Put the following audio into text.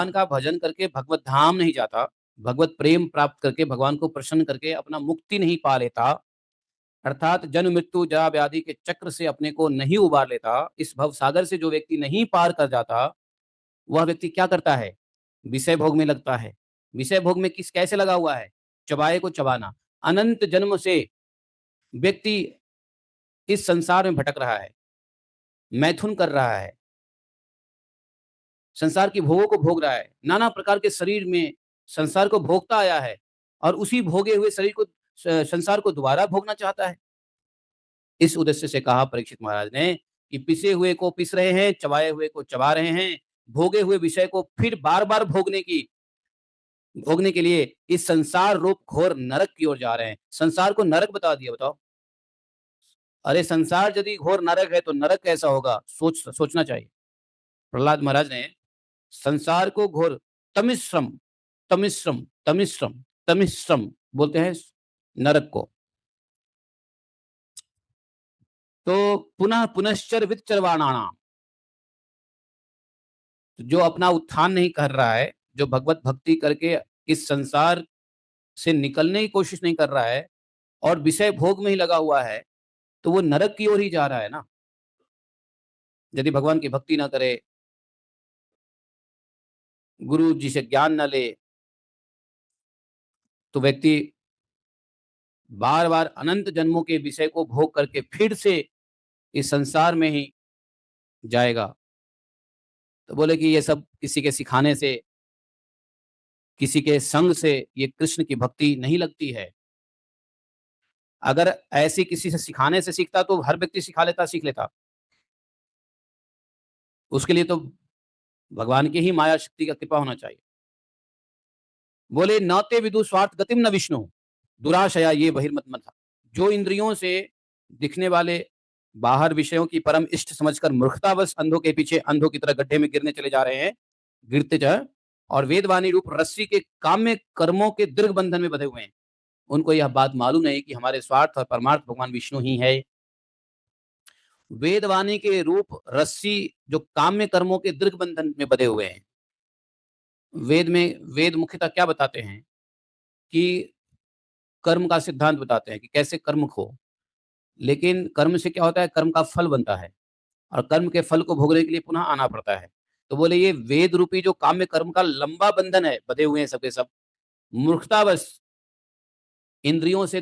भगवान का भजन करके भगवत धाम नहीं जाता, भगवत प्रेम प्राप्त करके भगवान को प्रसन्न करके अपना मुक्ति नहीं पा लेता, अर्थात जन्म मृत्यु जरा व्याधि के चक्र से अपने को नहीं उबार लेता, इस भव सागर से जो व्यक्ति नहीं पार कर जाता, वह व्यक्ति क्या करता है? विषय भोग में लगता है। विषय भोग में किस कैसे लगा हुआ है? चबाए को चबाना। अनंत जन्म से व्यक्ति इस संसार में भटक रहा है, मैथुन कर रहा है, संसार की भोगों को भोग रहा है, नाना प्रकार के शरीर में संसार को भोगता आया है और उसी भोगे हुए शरीर को संसार को दोबारा भोगना चाहता है। इस उद्देश्य से कहा परीक्षित महाराज ने कि पिसे हुए को पिस रहे हैं, चबाए हुए को चबा रहे हैं, भोगे हुए विषय को फिर बार-बार भोगने के लिए इस संसार रूप घोर नरक की ओर जा रहे हैं। संसार को नरक बता दिया, बताओ। अरे संसार यदि घोर नरक है तो नरक कैसा होगा? सोचना चाहिए। प्रहलाद महाराज ने संसार को घोर तमिश्रम तमिश्रम तमिश्रम तमिश्रम बोलते हैं नरक को। तो पुनः पुनश्चर विचरवाणाणाम, जो अपना उत्थान नहीं कर रहा है, जो भगवत भक्ति करके इस संसार से निकलने की कोशिश नहीं कर रहा है और विषय भोग में ही लगा हुआ है, तो वो नरक की ओर ही जा रहा है ना। यदि भगवान की भक्ति ना करे, गुरु जी से ज्ञान न ले, तो व्यक्ति बार बार अनंत जन्मों के विषय को भोग करके फिर से इस संसार में ही जाएगा। तो बोले कि ये सब किसी के सिखाने से, किसी के संग से ये कृष्ण की भक्ति नहीं लगती है। अगर ऐसी किसी से सिखाने से सीखता तो हर व्यक्ति सिखा लेता, सीख लेता। उसके लिए तो भगवान की ही माया शक्ति का कृपा होना चाहिए। बोले नौते विदु स्वार्थ गतिम न विष्णु दुराशया ये बहिर्मत मथा। जो इंद्रियों से दिखने वाले बाहर विषयों की परम इष्ट समझकर मूर्खतावश अंधों के पीछे अंधों की तरह गड्ढे में गिरने चले जा रहे हैं, गिरते जा, और वेदवाणी रूप रस्सी के काम्य कर्मों के दीर्घ बंधन में बंधे हुए हैं, उनको यह बात मालूम नहीं कि हमारे स्वार्थ और परमार्थ भगवान विष्णु ही है। वेदवाणी के रूप रस्सी जो काम्य कर्मों के दीर्घ बंधन में बंधे हुए हैं। वेद मुख्यतः क्या बताते हैं कि कर्म का सिद्धांत बताते हैं कि कैसे कर्म हो, लेकिन कर्म से क्या होता है? कर्म का फल बनता है और कर्म के फल को भोगने के लिए पुनः आना पड़ता है। तो बोले ये वेद रूपी जो काम्य कर्म का लंबा बंधन है, बंधे हुए हैं सबके सब, मूर्खतावश इंद्रियों से